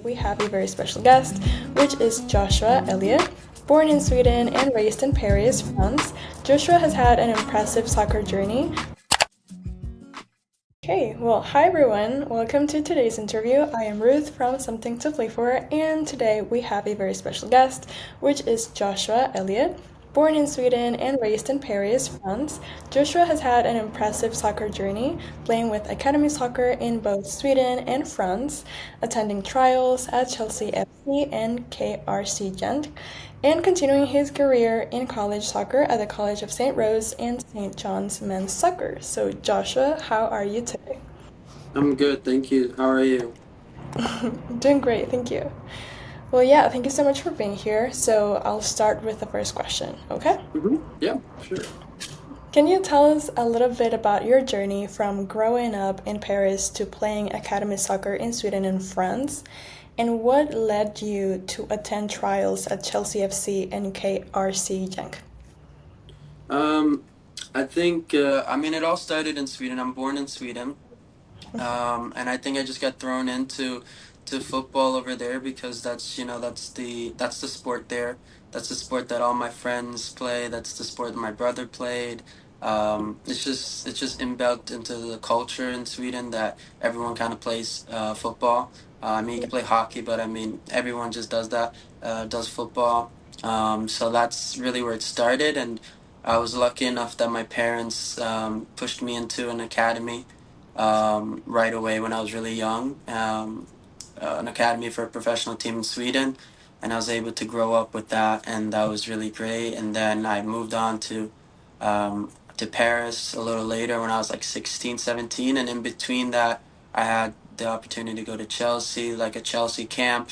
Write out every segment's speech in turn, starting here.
we have a very special guest, which is Joshua Elliott. Born in Sweden and raised in Paris, France, Joshua has had an impressive soccer journey. Okay, well, hi everyone. Welcome to today's interview. I am Ruth from Something to Play For, and today we have a very special guest, which is Joshua Elliott. Born in Sweden and raised in Paris, France, Joshua has had an impressive soccer journey, playing with academy soccer in both Sweden and France, attending trials at Chelsea FC and KRC Gent, and continuing his career in college soccer at the College of St. Rose and St. John's men's soccer. So, Joshua, how are you today? I'm good, thank you. How are you? Doing great, thank you. Well, yeah, thank you so much for being here. So, I'll start with the first question, okay? Yeah, sure. Can you tell us a little bit about your journey from growing up in Paris to playing academy soccer in Sweden and France? And what led you to attend trials at Chelsea FC and KRC Genk? Um, I think it all started in Sweden. I'm born in Sweden. And I think I just got thrown into football over there because that's the sport there. That's the sport that all my friends play. That's the sport that my brother played. It's just inbuilt into the culture in Sweden that everyone kind of plays football. You can play hockey, but everyone just does that, does football. So that's really where it started, and I was lucky enough that my parents pushed me into an academy right away when I was really young, an academy for a professional team in Sweden, and I was able to grow up with that, and that was really great. And then I moved on to Paris a little later when I was like 16, 17, and in between that, I had the opportunity to go to Chelsea, like a Chelsea camp,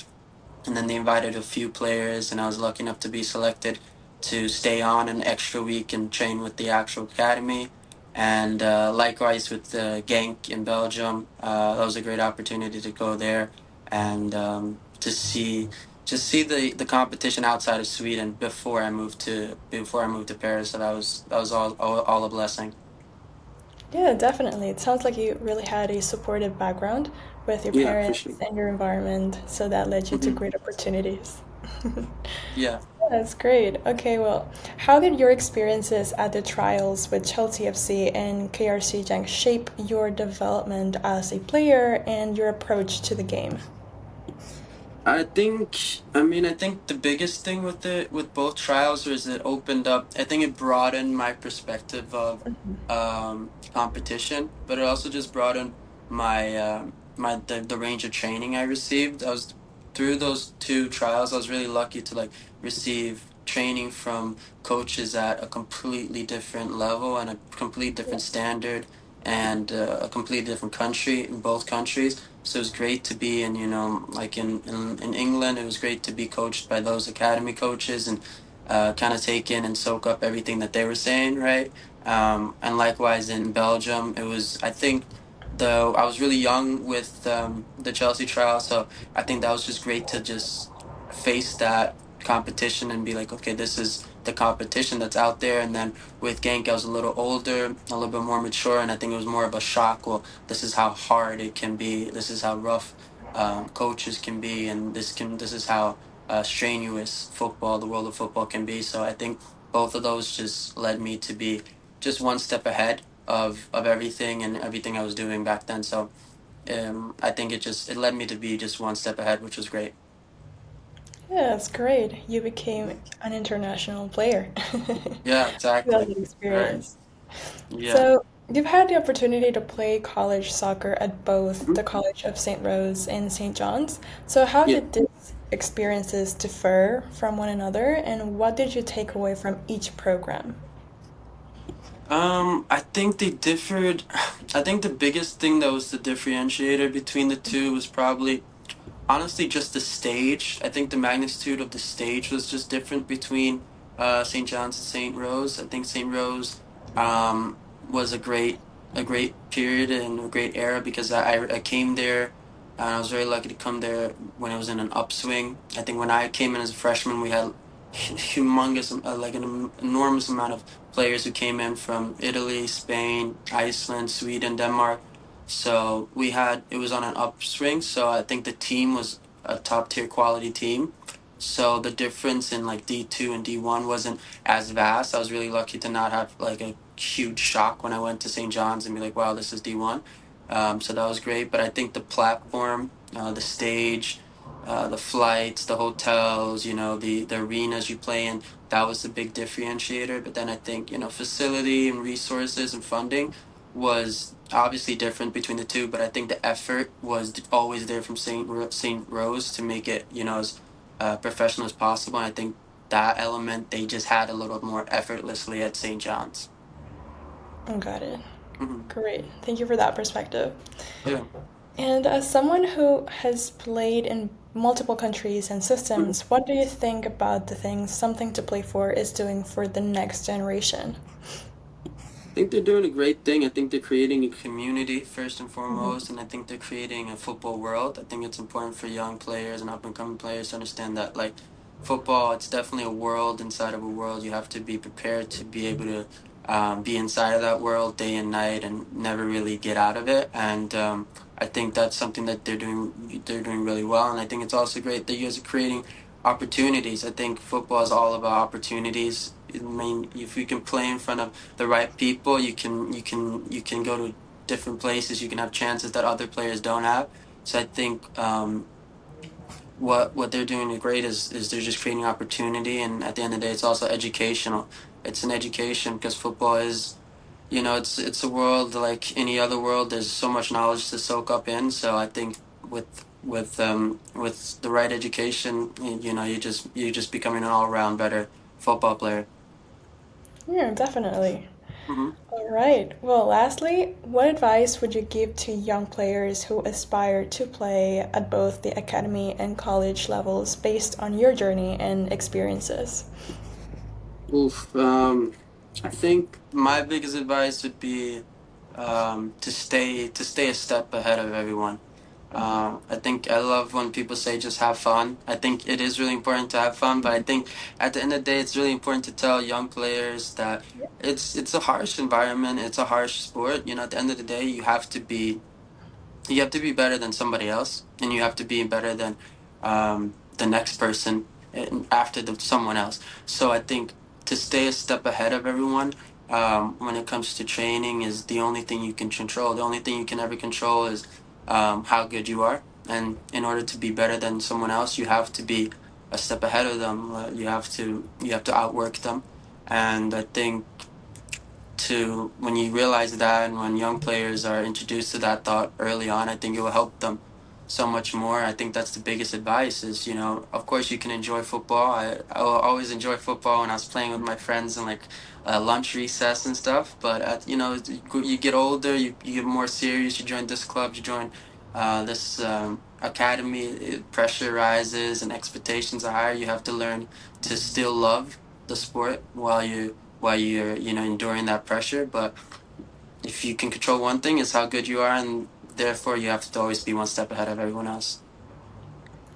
and then they invited a few players, and I was lucky enough to be selected to stay on an extra week and train with the actual academy. And likewise with the Genk in Belgium, that was a great opportunity to go there and to see just see the competition outside of Sweden before I moved to Paris. So that was all a blessing. Yeah, definitely. It sounds like you really had a supportive background with your Yeah, for sure. parents and your environment, so that led you to hmm great opportunities. Yeah. That's great. Okay, well, how did your experiences at the trials with Chelsea FC and KRC Genk shape your development as a player and your approach to the game? I think the biggest thing with both trials was it opened up. I think it broadened my perspective of competition, but it also just broadened the range of training I received. I was through those two trials. I was really lucky to like receive training from coaches at a completely different level and a complete different standard and a completely different country in both countries. So it was great to be in, like in England, it was great to be coached by those academy coaches and kind of take in and soak up everything that they were saying, right? And likewise in Belgium, I think, though I was really young with the Chelsea trial, so I think that was just great to just face that competition and be like, okay, this is the competition that's out there. And then with Genk, I was a little older, a little bit more mature, and I think it was more of a shock. Well, this is how hard it can be. This is how rough coaches can be, and this is how strenuous the world of football can be. So I think both of those just led me to be just one step ahead of everything and everything I was doing back then. So I think it led me to be just one step ahead, which was great. Yeah, that's great. You became an international player. Yeah, Well, exactly. good Right. experience. Yeah. So, you've had the opportunity to play college soccer at both Mhm. the College of St. Rose and St. John's. So, how Yeah. did these experiences differ from one another, and what did you take away from each program? I think they differed. I think the biggest thing that was the differentiator between the two was probably honestly just the stage. I think the magnitude of the stage was just different between St. John's and St. Rose. I think St. Rose was a great period and a great era because I came there and I was very lucky to come there when I was in an upswing. I think when I came in as a freshman, we had humongous, like an enormous amount of players who came in from Italy, Spain, Iceland, Sweden, Denmark. So it was on an upswing. So I think the team was a top tier quality team. So the difference in like D2 and D1 wasn't as vast. I was really lucky to not have like a huge shock when I went to St. John's and be like, wow, this is D1. So that was great. But I think the platform, the stage, the flights, the hotels, the arenas you play in, that was the big differentiator. But then I think, facility and resources and funding was obviously different between the two, but I think the effort was always there from St. Rose to make it, as professional as possible. And I think that element they just had a little more effortlessly at St. John's. Oh, got it. Hmm. Great. Thank you for that perspective. Yeah. And as someone who has played in multiple countries and systems, what do you think about the things Something to Play For is doing for the next generation? I think they're doing a great thing. I think they're creating a community first and Mhm. foremost, and I think they're creating a football world. I think it's important for young players and up and coming players to understand that, like, football, it's definitely a world inside of a world. You have to be prepared to be able to be inside of that world day and night and never really get out of it. And I think that's something that they're doing. They're doing really well, and I think it's also great that you guys are creating opportunities. I think football is all about opportunities. I mean, if you can play in front of the right people, you can go to different places. You can have chances that other players don't have. So I think what they're doing great is they're just creating opportunity, and at the end of the day, it's also educational. It's an education because football is, it's a world like any other world. There's so much knowledge to soak up in. So I think with the right education, you just becoming an all around better football player. Yeah, definitely. Hmm. All right. Well, lastly, what advice would you give to young players who aspire to play at both the academy and college levels based on your journey and experiences? Oof. I think my biggest advice would be to stay a step ahead of everyone. I think I love when people say just have fun. I think it is really important to have fun, but I think at the end of the day, it's really important to tell young players that it's a harsh environment. It's a harsh sport. At the end of the day, you have to be better than somebody else, and you have to be better than the next person after someone else. So I think to stay a step ahead of everyone when it comes to training is the only thing you can control. The only thing you can ever control is how good you are, and in order to be better than someone else, you have to be a step ahead of them. You have to outwork them, and I think to when you realize that and when young players are introduced to that thought early on, I think it will help them so much more. I think that's the biggest advice is, of course you can enjoy football. I will always enjoy football when I was playing with my friends and like lunch recess and stuff. But you get older, you get more serious. You join this club, you join this academy. Pressure rises and expectations are higher. You have to learn to still love the sport while you're enduring that pressure. But if you can control one thing, it's how good you are, and therefore you have to always be one step ahead of everyone else.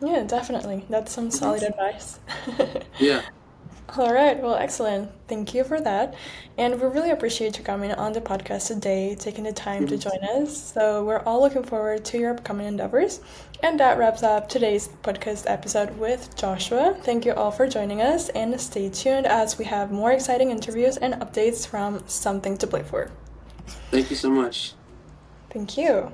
Yeah, definitely. That's some Hmm. solid advice. Yeah. All right, well, excellent. Thank you for that. And we really appreciate you coming on the podcast today, taking the time to Hmm. join us. So, we're all looking forward to your upcoming endeavors. And that wraps up today's podcast episode with Joshua. Thank you all for joining us, and stay tuned as we have more exciting interviews and updates from Something to Play For. Thank you so much. Thank you.